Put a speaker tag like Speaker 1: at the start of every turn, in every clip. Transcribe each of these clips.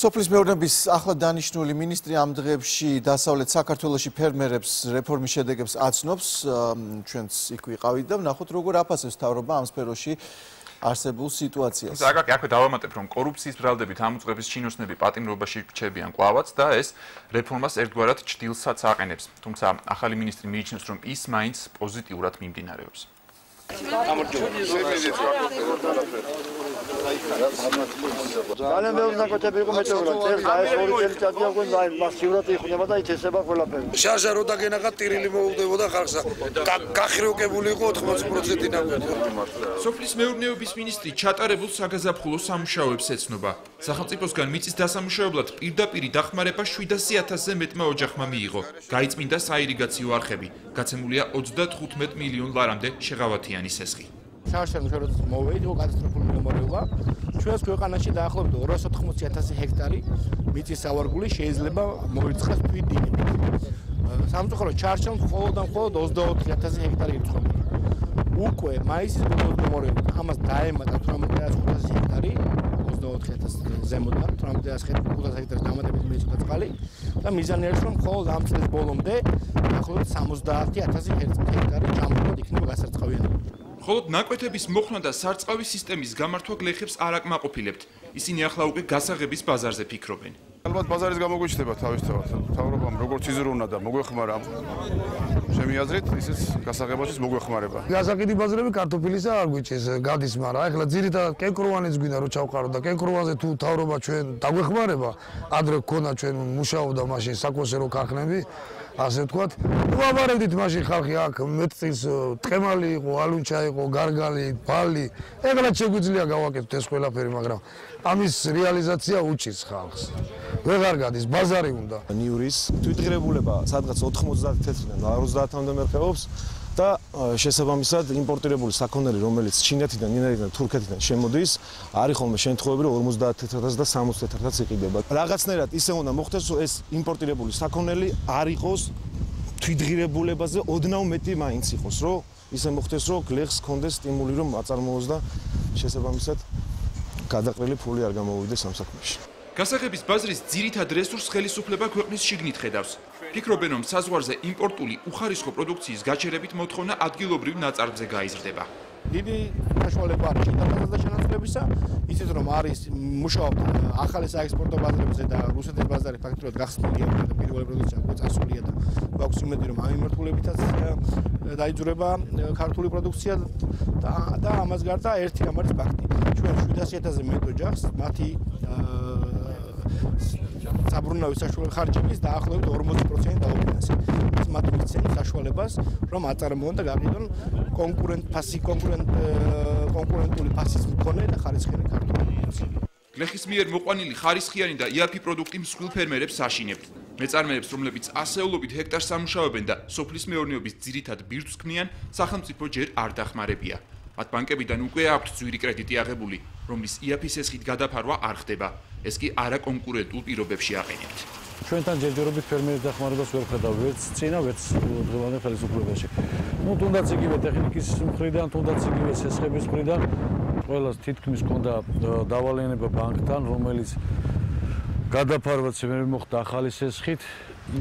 Speaker 1: სოფლის მეურნეობის ახლა დანიშნული მინისტრი ამ დღეებში დასავლეთ საქართველოში ფერმერებს რეფორმის შედეგებს აცნობს. ჩვენც იქ ვიყავით და ვნახოთ როგორ აფასებს მთავრობა ამ სფეროში არსებულ სიტუაციას.
Speaker 2: აქვე დავამატებ, რომ კორუფციის ბრალდებით ამოწყების ჩინოსნები პატიმრობაში რჩებიან კვლავაც და ეს რეფორმას ერთგვარად ჭდილსაც აყენებს. თუმცა ახალი მინისტრი მიიჩნევს, რომ ის მაინც პოზიტიურად მიმდინარეობს.
Speaker 3: ძალიან ბევრი ნაკეთები იყო მეტეორად. ეს ორი წელი აქვს და მასიურად იხუნება და იცესება ყველაფერი.
Speaker 4: შარჟა რო დაგენახა ტირილი მოუდებოდა ხალხს. გახრიოკებული იყო 80% ნაკეთი.
Speaker 2: სოფლის მეურნეობის მინისტრი ჩატარებულ საგაზაფხულო სამუშაოებს ეცნობა. სახელმწიფოსგან მიწის დასამუშავებლად პირდაპირ დახმარება 700,000-ზე მეტმა ოჯახმა მიიღო. გაიწმინდა საირიგაციო არხები. გაცემულია 35 მილიონ ლარამდე შეღავათიანი სესხი.
Speaker 3: შარშან შოროს მოვედი, კატასტროფული მდგომარეობა. ჩვენს ქვეყანაში დაახლოებით 280,000 ჰექტარი მიწის სავარგული შეიძლება მოირცხეს თვითდინებით. სამწუხაროდ შარშან მხოლოდ 24,000 ჰექტარი ირცხება. უკვე მაისის მდგომარეობა ამას დაემატა 18,500 ჰექტარი, 24,000 ზემოდან 18,500 ჰექტარის დამატებით მიეწოდა წყალი და მიზანი არის რომ მხოლოდ ამ წლის ბოლომდე დაახლოებით 70,000 ჰექტარი ჯამრულად იქნება გასარწყავიანი.
Speaker 2: ხოლო ნაკვეთების მოხსნა და სარწყავის სისტემის გამართვა გლეხებს არ აკმაყოფილებთ. ისინი ახლა უკვე გასაღების ბაზარზე ფიქრობენ.
Speaker 5: ალბათ ბაზარის გამოგვიჩნდება თავისთავად. მთავრობამ როგორც იზრუნდა და მოგვეხმარა ჩემი აზრით, ისიც გასაღებაშიც მოგვეხმარება.
Speaker 6: გასაკიდი ბაზრები კარტოფილისა არ გვიჭეს, გადის, მაგრამ ახლა ძირითადად კენკროვანიც გვინდა რომ ჩავყაროთ და კენკროვანზე თუ მთავრობა ჩვენ დაგვეხმარება, ადრე გქონდა ჩვენ მუშაობდა მაშინ საკონსერვო ქარხნები, ასე ვთქვათ. ვამარებდით მაშინ ხალხი აქ მეტწილს ტყემალი იყო, ალუნჩა იყო, გარგალი, ბალი. ეგრე შეგვიძლია გავაკეთოთ ეს ყველაფერი, მაგრამ ამის რეალიზაცია უჭირს ხალხს. ვეღარ გადის, ბაზარი უნდა.
Speaker 7: ნიურის თვითღირებულება სადღაც 91-დან 50-მდე მერყეობს და შესაბამისად იმპორტირებული საქონელი, რომელიც ჩინეთიდან, ინერიდან, თურქეთიდან შემოდის, არის ხოლმე შემთხვევები, რომ 50,000 და 60,000-აც იყიდება. რაღაცნაირად ისე უნდა მოხდეს, რომ ეს იმპორტირებული საქონელი არ იყოს თვითღირებულებაზე ოდნავ მეტი მაინც იყოს, რომ ისე მოხდეს, რომ გლეხს კონდეს სტიმული, რომ აწარმოოს და შესაბამისად გადაყრილი ფული არ გამოვიდეს ამ საქმეში.
Speaker 2: გასაღების ბაზრის ძირითად რესურს ხელისუფლება ქვეყნის შიგნით ხედავს. ფიქრობენ, რომ საზღვარზე იმპორტული უხარისხო პროდუქციის გაჩერებით მოთხოვნა ადგილობრივ ნაწარმზე გაიზრდება.
Speaker 3: დიდი საშუალება არის შეტანილთა შენაცვლებისა, ისიც რომ არის მუშაობთ ახალი საექსპორტო ბაზრებზე და რუსეთის ბაზარი ფაქტობრივად გახსნილია და პირველი პროდუქცია უკვე წასულია და გვაქვს იმედი რომ ამ მიმართულებითაც დაიძურება ქართული პროდუქცია და ამას გარდა ერთი რამ არის ფაქტი. ჩვენ 700,000-ზე მეტ ოჯახს მათი საბრუნავი საშუალო ხარჯების დაახლოებით 40% დაუფინანსა. ეს მათ მისცემს საშუალებას, რომ აწარმოონ და გაყიდონ კონკურენტული ფასის მქონე და ხარისხიანი ქართული პროდუქცია.
Speaker 2: გლეხის მიერ მოყვანილი ხარისხიანი და იაფი პროდუქტი მსხვილ ფერმერებს აშინებთ. მეწარმეებს, რომლებიც ასეულობით ჰექტარს სამუშაობენ და სოფლის მეურნეობის ძირითად ბირთვს ქმნიან, სახელმწიფო ჯერ არ დახმარებია. მათ ბანკებიდან უკვე აქვთ ძვირი კრედიტი აღებული, რომლის იაფის ესხით გადაფარვა არ ხდება. ეს კი არაკონკურენტულ პირობებში აყენებთ.
Speaker 6: ჩვენთან ჯერჯერობით ფერმერის დახმარებას ვერ ხედავ, ვერც წინა, ვერც დღევანდელ ხელისუფლებაში. თუნდაც იგივე ტექნიკის მხრიდან, თუნდაც იგივე სესხების მხრიდან, ყველას თითქმის ჰქონდა დავალენება ბანკთან, რომელიც გადაფარვაც ვერ მოხდა ახალი სესხით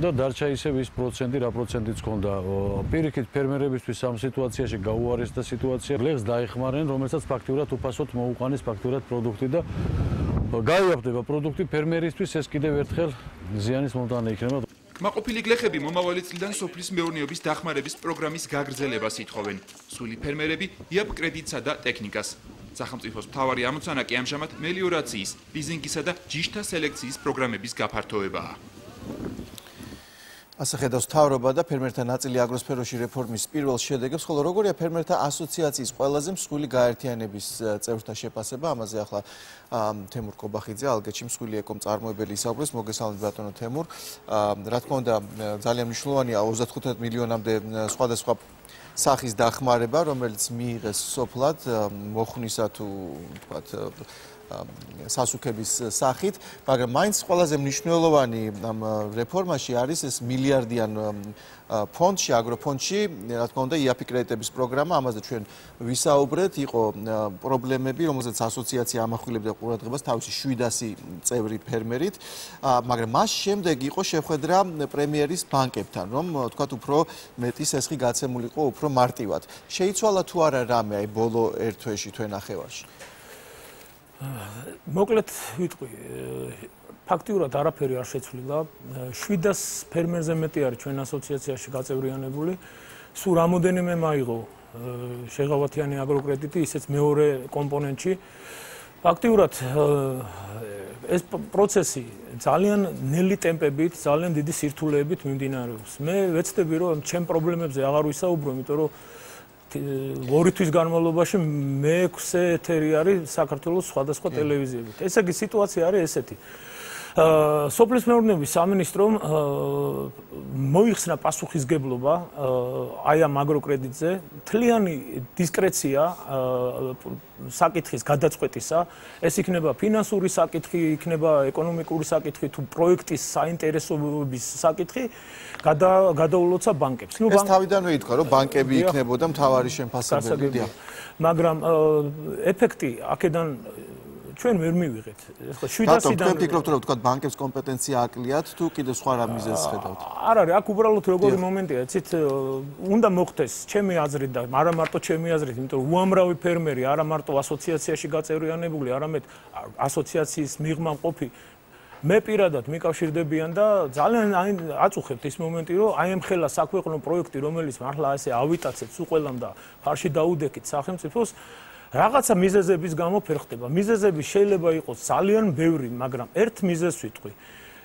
Speaker 6: და დარჩა ისევ ის პროცენტი, რა პროცენტიც ჰქონდა. პირიქით ფერმერებისთვის ამ სიტუაციაში გაუარესდა სიტუაცია. გლეხს დაეხმარნენ, რომელსაც ფაქტიურად უფასოდ მოუყანეს ფაქტიურად პროდუქტი და გაიაფდება პროდუქტი ფერმერისთვის, ეს კიდევ ერთხელ ზიანის მომტანი იქნება.
Speaker 2: კმაყოფილი გლეხები მომავალი წლიდან სოფლის მეურნეობის დახმარების პროგრამის გაგრძელებას ითხოვენ. სული ფერმერები იაფ კრედიტსა და ტექნიკას. სახელმწიფოს მთავარი ამოცანა კი ამჟამად მელიორაციის, ლიზინგისა და ჯიშთა სელექციის პროგრამების გაფართოებაა.
Speaker 1: ასე ხედავს მთავრობა და ფერმერთა ნაწილი აგროსფეროში რეფორმის პირველ შედეგებს, ხოლო როგორია ფერმერთა ასოციაციის ყველაზე მსხვილი გაერთიანების წევრთა შეფასება, ამაზე ახლა თემურ კობახიძე, ალგეთში მსხვილი ეკომწარმოებელი ისაუბრებს. მოგესალმებით ბატონო თემურ. რა თქმა უნდა, ძალიან მნიშვნელოვანია 35 მილიონამდე სხვადასხვა სახის დახმარება, რომელიც მიიღეს სოფლად, მოხვნისა თუ თქვათ სასუქების სახით, მაგრამ მაინც ყველაზე მნიშვნელოვანი ამ რეფორმაში არის ეს მილიარდიან ფონდში, აგროფონდში, რა თქმა უნდა, IAPI კრედიტების პროგრამა, ამაზე ჩვენ ვისაუბრეთ, იყო პრობლემები, რომელზეც ასოციაცია ამახვილებდა ყურადღებას თავისი 700 წევრი ფერმერით, მაგრამ მას შემდეგ იყო შეხვედრა პრემიერის ბანკებთან, რომ თქვათ უფრო მეტი სესხი გაცემულიყო, უფრო მარტივად. შეიცვალა თუ არა რამე აი ბოლო ერთ თვეში თქვენ ნახევარში?
Speaker 8: მოკლედ ვიტყვი, ფაქტიურად არაფერი არ შეცვლილა. 700 ფერმერზე მეტი არის ჩვენ ასოციაციაში გაწევრიანებული. სულ რამოდენიმე მაიღო შეღავათიანი აგროკრედიტი, ისეც მეორე კომპონენტში. ფაქტიურად ეს პროცესი ძალიან ნელი ტემპებით, ძალიან დიდი სირთულეებით მიმდინარეობს. მე ვეცდები, რომ ჩემ პრობლემებზე აღარ ვისაუბრო, იმიტომ რომ 2 თვის განმავლობაში მე-6 ეთერი არის საქართველოს სხვადასხვა ტელევიზიებით. ესე იგი სიტუაცია არის ესეთი. სოფლის მეურნეობის სამინისტრომ მოიხსნა პასუხისგებლობა აი ამ აგროკრედიტზე, მთლიანი დისკრეცია საკითხის გადაწყვეტისა, ეს იქნება ფინანსური საკითხი, იქნება ეკონომიკური საკითხი თუ პროექტის საინტერესოების საკითხი, გადაულოცა ბანკებს.
Speaker 1: ეს თავიდანვე ითქვა, რომ ბანკები იქნებოდა მთავარი შემფასებელი.
Speaker 8: მაგრამ ეფექტი აქედან ჩვენ ვერ მივიღეთ. ხო 700-დან
Speaker 1: თქვენ ფიქრობთ რომ თქვა ბანკებს კომპეტენცია აკლიათ თუ კიდევ სხვა რა მიზეზს ხედავთ?
Speaker 8: არ არის, აქ უბრალოდ როგორი მომენტია, იცით, უნდა მოხდეს ჩემი აზრით და არა მარტო ჩემი აზრით, იმიტომ რომ უამრავი ფერმერი არა მარტო ასოციაციაში გაწევრიანებული, არამედ ასოციაციის მიღმა მყოფი მე პირადად მიკავშირდებიან და ძალიან აწუხებთ ის მომენტი, რომ აი ამ ხელა საქვეყნო პროექტი, რომელიც მართლა ესე ავიტაცეთ უყველამ და ფარში დაუდექით სახელმწიფოს რაღაცა მიზეზების გამო ფერხდება. მიზეზები შეიძლება იყოს ძალიან ბევრი, მაგრამ ერთ მიზეზს ვიტყვი.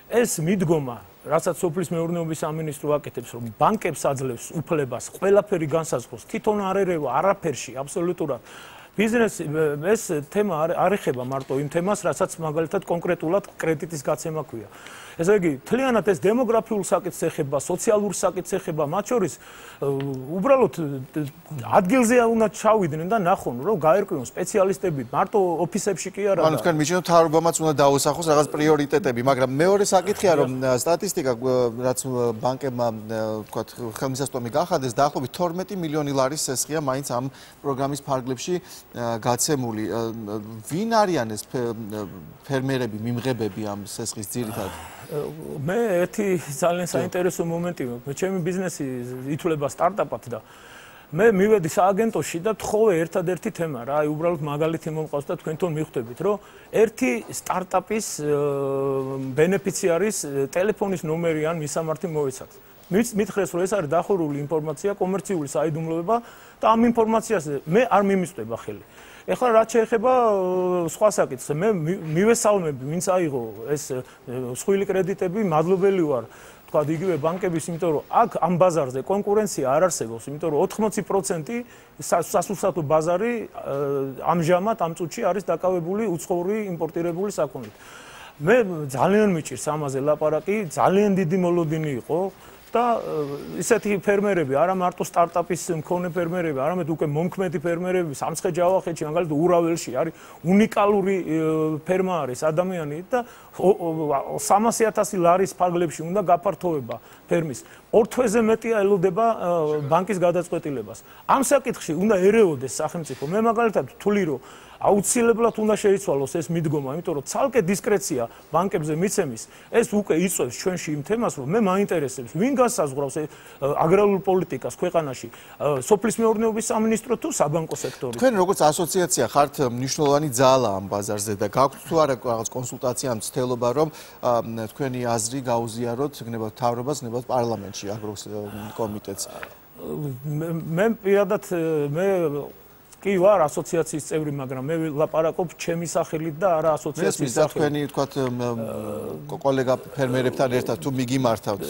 Speaker 8: ეს მიდგომა, რასაც სოფლის მეურნეობის სამინისტრო აკეთებს, რომ ბანკებს აძლევს უფლებას ყველაფერი განსაზღვროს, თვითონ არ ერევა არაფერში, აბსოლუტურად. ბიზნესი ეს თემა არ ეხება მარტო იმ თემას, რასაც მაგალითად კონკრეტულად კრედიტის გაცემა ქვია. ესე იგი, მთლიანად ეს დემოგრაფიულ საკითხს ეხება, სოციალურ საკითხს ეხება, მათ შორის უბრალოდ ადგილზე უნდა ჩავიდნენ და ნახონ, რომ გაერკვიონ სპეციალისტები, მარტო ოფისებში კი არა.
Speaker 1: ანუ თქვენ მიჩნევთ მთავრობამაც უნდა დაუსახოს რაღაც პრიორიტეტები, მაგრამ მეორე საკითხია, რომ სტატისტიკა, რაც ბანკებმა თქვათ ხელმისაწვდომი გახადეს, დაახლოებით 12 მილიონი ლარის სესხია მაინც ამ პროგრამის ფარგლებში გაცემული. ვინ არიან ეს ფერმერები, მიმღებები ამ სესხის ძირითადად?
Speaker 8: მე ერთი ძალიან საინტერესო მომენტი მაქვს. ჩემი ბიზნესი ითვლება სტარტაპად და მე მივედი სააგენტოში და თხოვე ერთადერთი თემა რა, აი უბრალოდ მაგალითი მომყავს და თქვენთან მიხვდებით, რომ ერთი სტარტაპის ბენეფიციარის ტელეფონის ნომერი ან მისამართი მოეცათ. მითხრეს, რომ ეს არის დახურული ინფორმაცია, კომერციული საიდუმლოება და ამ ინფორმაციას მე არ მიმისწვდება ხელი. ეხლა რაც შეეხება სხვა საკითხს, მე მივესალმები, ვინც აიღო ეს სხვილი კრედიტები, მადლობელი ვარ, თქვა იგივე ბანკების, იმიტომ რომ აქ ამ ბაზარზე კონკურენცია არ არსებობს, იმიტომ რომ 80% სასურსათო ბაზარი ამჟამად ამ წუთში არის დაკავებული უცხოური იმპორტირებული საქონლით. მე ძალიან მიჭირს ამაზე ლაპარაკი, ძალიან დიდი მოლოდინი იყო. და ისეთი ფერმერები, არა მარტო სტარტაპის მქონე ფერმერები, არამედ უკვე მომქმედი ფერმერები, სამცხე-ჯავახეთში, მაგალითად ურაველში არის უნიკალური ფერმა არის ადამიანი და 300,000 ლარის ფარგლებში უნდა გაფართოვება ფერმის. 2 თვეზე მეტია ელოდება ბანკის გადაწყვეტილებას. ამ საკითხში უნდა ერეოდეს სახელმწიფო. მე მაგალითად ვთვლი, რომ აუცილებლად უნდა შეიცვალოს ეს მიდგომა, იმიტომ რომ ცალკე დისკრეცია ბანკებზე მიცემის, ეს უკვე იწვევს ჩვენში იმ თემას, რომ მე მაინტერესებს, ვინ განსაზღვრავს აგრარულ პოლიტიკას ქვეყანაში, სოფლის მეურნეობის სამინისტრო თუ საბანკო სექტორი.
Speaker 1: თქვენ როგორც ასოციაცია ხართ მნიშვნელოვანი ძალა ამ ბაზარზე და გაქვთ თუ არა რაღაც კონსულტაცია ამ ცდელობა, რომ თქვენი აზრი გაუზიაროთ, გნებავთ მთავრობას, გნებავთ პარლამენტში აგროს კომიტეტს.
Speaker 8: მე პირადად მე კი ვარ ასოციაციის წევრი, მაგრამ მე ვლაპარაკობ ჩემი სახელით და არა ასოციაციის სახელით.
Speaker 1: თქვენი თქვათ კოლეგა ფერმერებთან ერთად თუ მიგიმართავთ?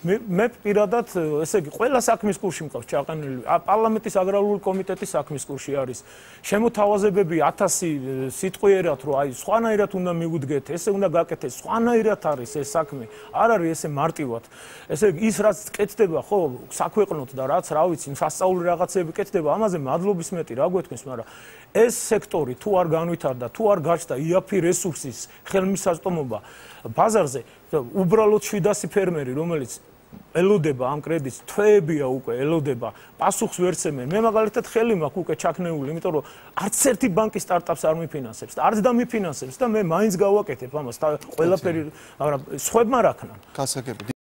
Speaker 8: მე პირადად, ესე იგი, ყველა საქმის კურსში მყავს ჩაყენილი. პარლამენტის აგრარული კომიტეტის საქმის კურსში არის. შემოთავაზებები 1000 სიტყვიერად, რომ აი სხვანაირად უნდა მიუდგეთ, ესე უნდა გაკეთდეს, სხვანაირად არის ეს საქმე. არ არის ესე მარტივად. ესე იგი, ის რაც კეთდება, ხო, საქვეყნოთ და რაც, რა ვიცი, სასწაული რაღაცები კეთდება, ამაზე მადლობის მეტი რა გაგვეთქმის, მაგრამ ეს სექტორი თუ არ განვითარდა, თუ არ გაჩნდა იაფი რესურსის ხელმისაწვდომობა ბაზარზე, უბრალოდ 700 ფერმერი, რომელიც ელოდება ამ კრედიტს, თვეებია უკვე ელოდება, პასუხს ვერ ცემენ. მე მაგალითად ხელი მაქვს უკვე ჩაქნეული, იმიტომ რომ არც ერთი ბანკი სტარტაპს არ მიფინანსებს და არც დამიფინანსებს და მე მაინც გავაკეთებ ამას, ყველაფერი, მაგრამ სხვებმა რა ქნან.
Speaker 1: გასაგები